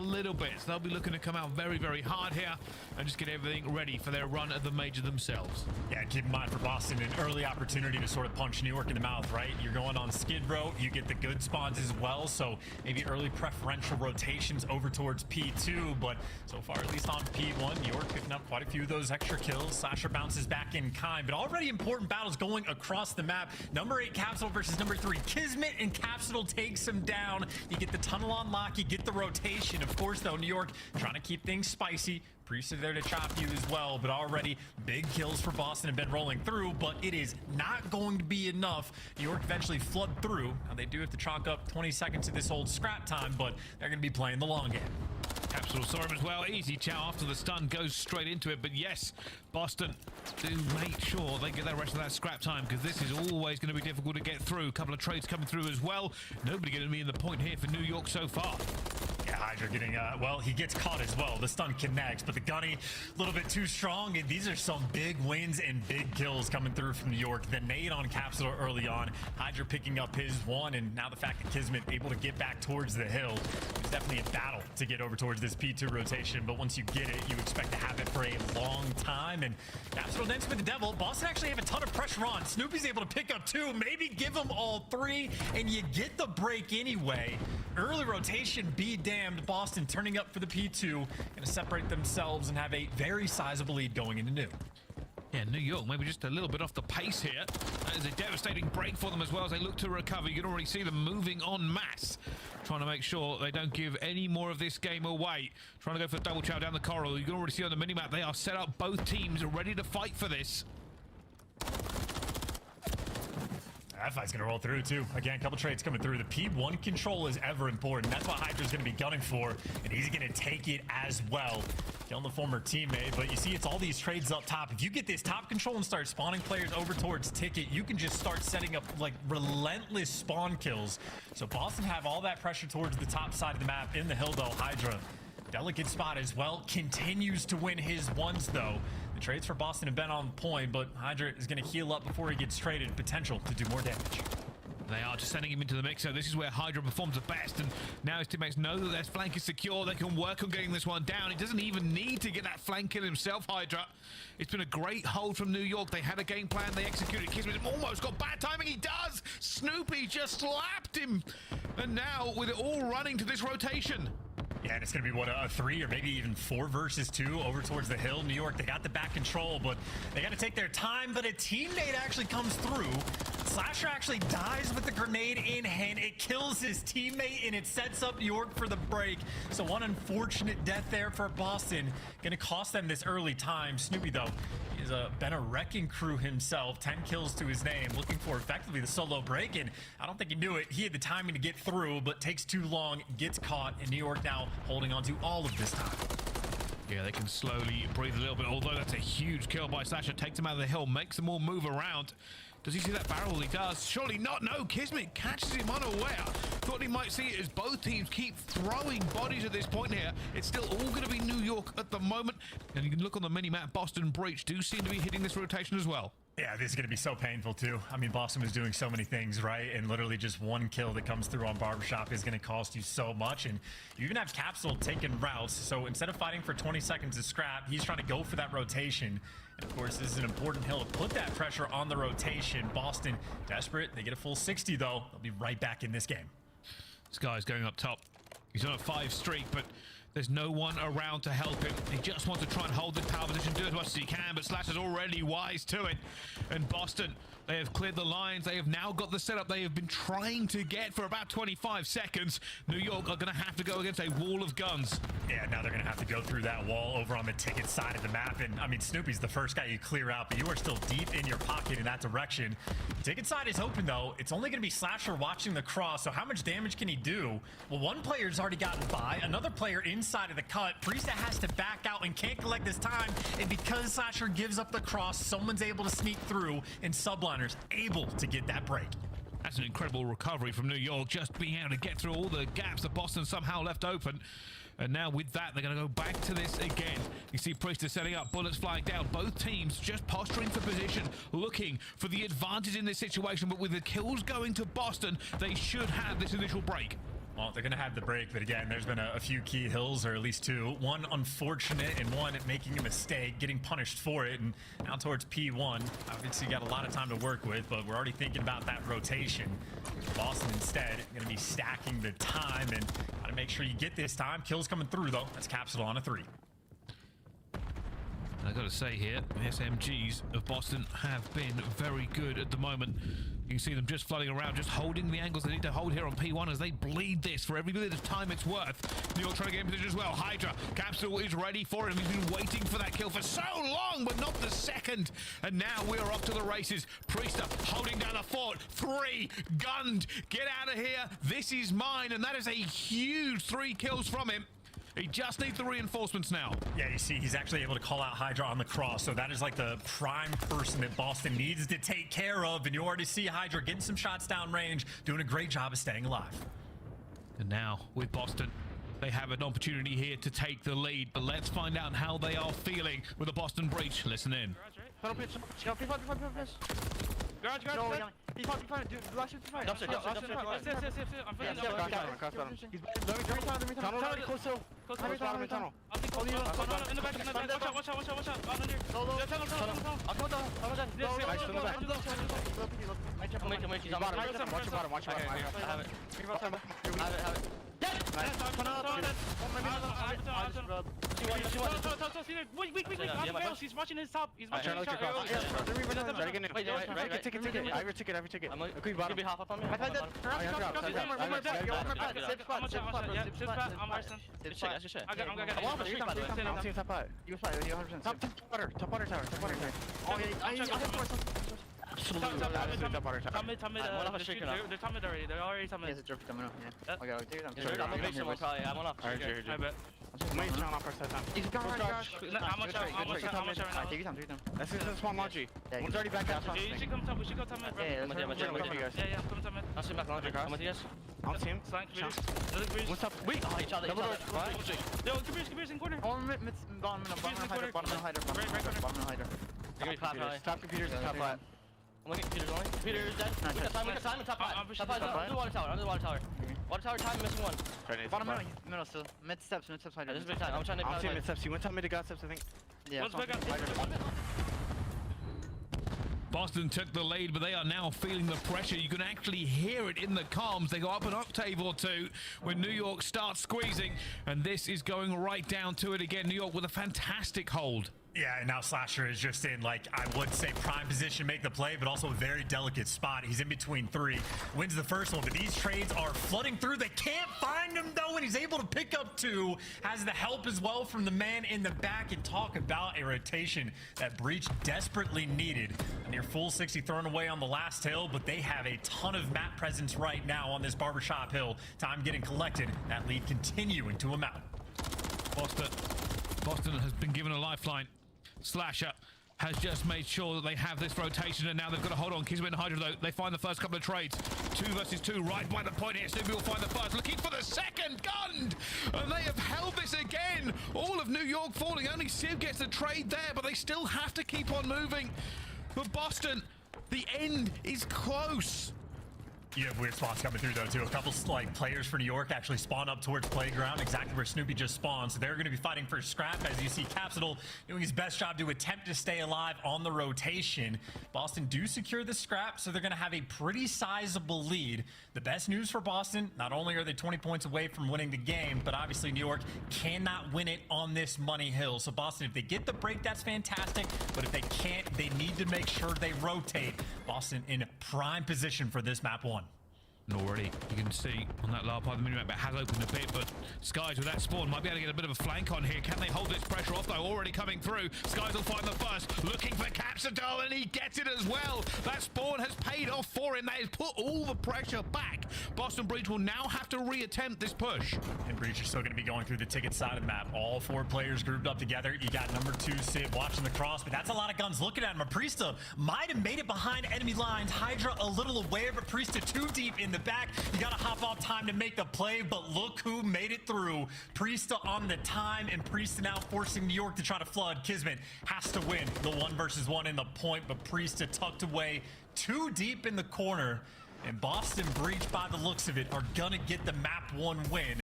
little bit. So they'll be looking to come out very, very hard here and just get everything ready for their run at the major themselves. Yeah, and keep in mind for Boston, an early opportunity to sort of punch New York in the mouth, right? You're going on Skid Row, you get the good spawns as well, so maybe early preferential rotations over towards P2, but so far, at least on P1, New York picking up quite a few of those extra kills. Slasher bounces back in kind, but already important battles going across the map. Number 8 Capsule versus number 3 Kismet, and Capsule takes him down. You get the tunnel on lock, you get the rotation. Of course, though, New York trying to keep things spicy. Priest are there to chop you as well, but already big kills for Boston have been rolling through, but it is not going to be enough. New York eventually flood through. Now, they do have to chalk up 20 seconds to this old scrap time, but they're going to be playing the long game. Capsule saw him as well. Easy chow after the stun goes straight into it. But yes, Boston do make sure they get the rest of that scrap time, because this is always going to be difficult to get through. A couple of trades coming through as well. Nobody going to be in the point here for New York so far. Yeah, Hydra getting, well, he gets caught as well. The stun connects, but the gunny, a little bit too strong. And these are some big wins and big kills coming through from New York. The nade on Capsule early on. Hydra picking up his one, and now the fact that Kismet able to get back towards the hill. It's definitely a battle to get over towards this P2 rotation, but once you get it, you expect to have it for a long time. And Capsule dancing with the devil. Boston actually have a ton of pressure on. Snoopy's able to pick up 2, maybe give them all 3, and you get the break anyway. Early rotation, be damned. Boston turning up for the P2, going to separate themselves and have a very sizable lead going into New. Yeah, New York maybe just a little bit off the pace here. That is a devastating break for them as well as they look to recover. You can already see them moving en masse, trying to make sure they don't give any more of this game away. Trying to go for the double chow down the corridor. You can already see on the minimap they are set up, both teams ready to fight for this. That fight's going to roll through, too. Again, a couple trades coming through. The P1 control is ever important. That's what Hydra's going to be gunning for, and he's going to take it as well. Killing the former teammate, but you see it's all these trades up top. If you get this top control and start spawning players over towards Ticket, you can just start setting up, like, relentless spawn kills. So Boston have all that pressure towards the top side of the map. In the hill, though, Hydra, delicate spot as well, continues to win his ones, though. The trades for Boston have been on point, but Hydra is going to heal up before he gets traded. Potential to do more damage. They are just sending him into the mixer. This is where Hydra performs the best, and now his teammates know that their flank is secure. They can work on getting this one down. He doesn't even need to get that flank kill himself, Hydra. It's been a great hold from New York. They had a game plan. They executed. Kismet almost got bad timing. He does. Snoopy just slapped him. And now, with it all running to this rotation. Yeah, and it's going to be, what, a 3 or maybe even 4 versus 2 over towards the hill. New York, they got the back control, but they got to take their time. But a teammate actually comes through. Slasher actually dies with the grenade in hand. It kills his teammate, and it sets up New York for the break. So one unfortunate death there for Boston. Going to cost them this early time. Snoopy, though, has been a wrecking crew himself. 10 kills to his name. Looking for effectively the solo break, and I don't think he knew it. He had the timing to get through, but takes too long, gets caught, and New York now holding on to all of this time. Yeah, they can slowly breathe a little bit, although that's a huge kill by Slasher. Takes him out of the hill, makes them all move around. Does he see that barrel? He does. Surely not. No, Kismet catches him unaware. Thought he might see it as both teams keep throwing bodies at this point here. It's still all going to be New York at the moment. And you can look on the mini-map. Boston Breach do seem to be hitting this rotation as well. Yeah, this is going to be so painful, too. I mean, Boston was doing so many things, right? And literally just one kill that comes through on Barbershop is going to cost you so much. And you even have Capsule taking routes. So instead of fighting for 20 seconds of scrap, he's trying to go for that rotation. And, of course, this is an important hill to put that pressure on the rotation. Boston, desperate. They get a full 60, though. They'll be right back in this game. This guy's going up top. He's on a 5 streak, but there's no one around to help him. He just wants to try and hold this power position, do as much as he can, but Slasher's already wise to it. And Boston, they have cleared the lines. They have now got the setup they have been trying to get for about 25 seconds. New York are going to have to go against a wall of guns. Yeah, now they're going to have to go through that wall over on the Ticket side of the map. And, I mean, Snoopy's the first guy you clear out, but you are still deep in your pocket in that direction. Ticket side is open, though. It's only going to be Slasher watching the cross, so how much damage can he do? Well, one player's already gotten by. Another player inside of the cut. Priest has to back out and can't collect this time. And because Slasher gives up the cross, someone's able to sneak through, and Subliners able to get that break. That's an incredible recovery from New York, just being able to get through all the gaps that Boston somehow left open. And now with that, they're going to go back to this again. You see Priest is setting up, bullets flying down. Both teams just posturing for position, looking for the advantage in this situation. But with the kills going to Boston, they should have this initial break. Well, they're going to have the break, but again, there's been a few key hills, or at least two. One unfortunate, and one making a mistake, getting punished for it. And now towards P1, obviously got a lot of time to work with, but we're already thinking about that rotation. Boston instead going to be stacking the time, and got to make sure you get this time. Kills coming through, though. That's Capsule on a 3. I got to say here, the SMGs of Boston have been very good at the moment. You can see them just flooding around, just holding the angles they need to hold here on P1 as they bleed this for every bit of time it's worth. New York trying to get in position as well. Hydra, Capsule is ready for him. He's been waiting for that kill for so long, but not the second. And now we're off to the races. Priester holding down the fort. 3 gunned. Get out of here. This is mine. And that is a huge 3 kills from him. He just needs the reinforcements now. Yeah, you see, he's actually able to call out Hydra on the cross. So that is like the prime person that Boston needs to take care of. And you already see Hydra getting some shots down range, doing a great job of staying alive. And now with Boston, they have an opportunity here to take the lead. But let's find out how they are feeling with the Boston breach. Listen in. Garage, right? Garage, No, dead. young. P5, dude. Last year, P5. Dumpster. I'm feeling Tunnel, close hill. Close Tunnel, tunnel. tunnel. I'll take close tunnel. In the back. Watch out. Out under. Low. Yeah, tunnel. I'll come down. Tunnel dead. Yes, Nice, go. tunnel back. I do those. I'm waiting. He's on bottom. my Watch your bottom. I have it. Have it. Dead! Weak. On the rails. He's watching his top. He's watching his top. Wait, right. Ticket. Agree, bottom. Could be half up on me. I'm One's already back out. You should come top. We should go top mid, bro. Yeah, I'm coming top mid. I'll sit back laundry. I'm with you guys. on team. Slank, Kabir. What's up? Wait, Oh, he shot it. Yo, Kabir's in corner. bottom hider. You're gonna clap high. Top computers and top flat. I'm looking at Peter's only. Peter's dead. We got time, top high. I'm Top high, under the water tower. Water tower, time, missing one. Bottom middle still. Mid steps hider. This is big time. I'm trying to On team play. mid steps. You went top mid to God steps, I think. Yeah. One's back up. Boston took the lead, but they are now feeling the pressure. You can actually hear it in the comms. They go up an octave or two when New York starts squeezing, and this is going right down to it again. New York with a fantastic hold. Yeah, and now Slasher is just in, like, I would say prime position to make the play, but also a very delicate spot. He's in between 3. Wins the first one, but these trades are flooding through. They can't find him, though, and he's able to pick up 2. Has the help as well from the man in the back, and talk about a rotation that Breach desperately needed. A near full 60 thrown away on the last hill, but they have a ton of map presence right now on this Barbershop Hill. Time getting collected. That lead continuing to amount. Boston has been given a lifeline. Slasher has just made sure that they have this rotation, and now they've got to hold on. Kismet and Hydra, though, they find the first couple of trades. 2 versus 2, right by the point here. Snoopy will find the first, looking for the second, gunned! And they have held this again. All of New York falling. Only Civ gets the trade there, but they still have to keep on moving. But Boston, the end is close. You have weird spots coming through, though, too. A couple, like, players for New York actually spawn up towards playground, exactly where Snoopy just spawned. So they're going to be fighting for scrap, as you see Capsule doing his best job to attempt to stay alive on the rotation. Boston do secure the scrap, so they're going to have a pretty sizable lead. The best news for Boston, not only are they 20 points away from winning the game, but obviously New York cannot win it on this money hill. So Boston, if they get the break, that's fantastic. But if they can't, they need to make sure they rotate. Boston in prime position for this map 1. And already, you can see on that lower part of the minimap, it has opened a bit, but Skies with that spawn might be able to get a bit of a flank on here. Can they hold this pressure off, though? Already coming through. Skies will find the first, looking for Capsidol, and he gets it as well. That spawn has paid off for him. That has put all the pressure back. Boston Breach will now have to reattempt this push. And Breach is still going to be going through the ticket side of the map. All 4 players grouped up together. You got number 2 Sid watching the cross, but that's a lot of guns looking at him. Priesta might have made it behind enemy lines. Hydra a little aware, but Priesta too deep in the back. You got to hop off time to make the play, but look who made it through. Priesta on the time, and Priesta now forcing New York to try to flood. Kismet has to win the 1 versus 1 in the point, but Priesta tucked away too deep in the corner. And Boston Breach, by the looks of it, are gonna get the map 1 win.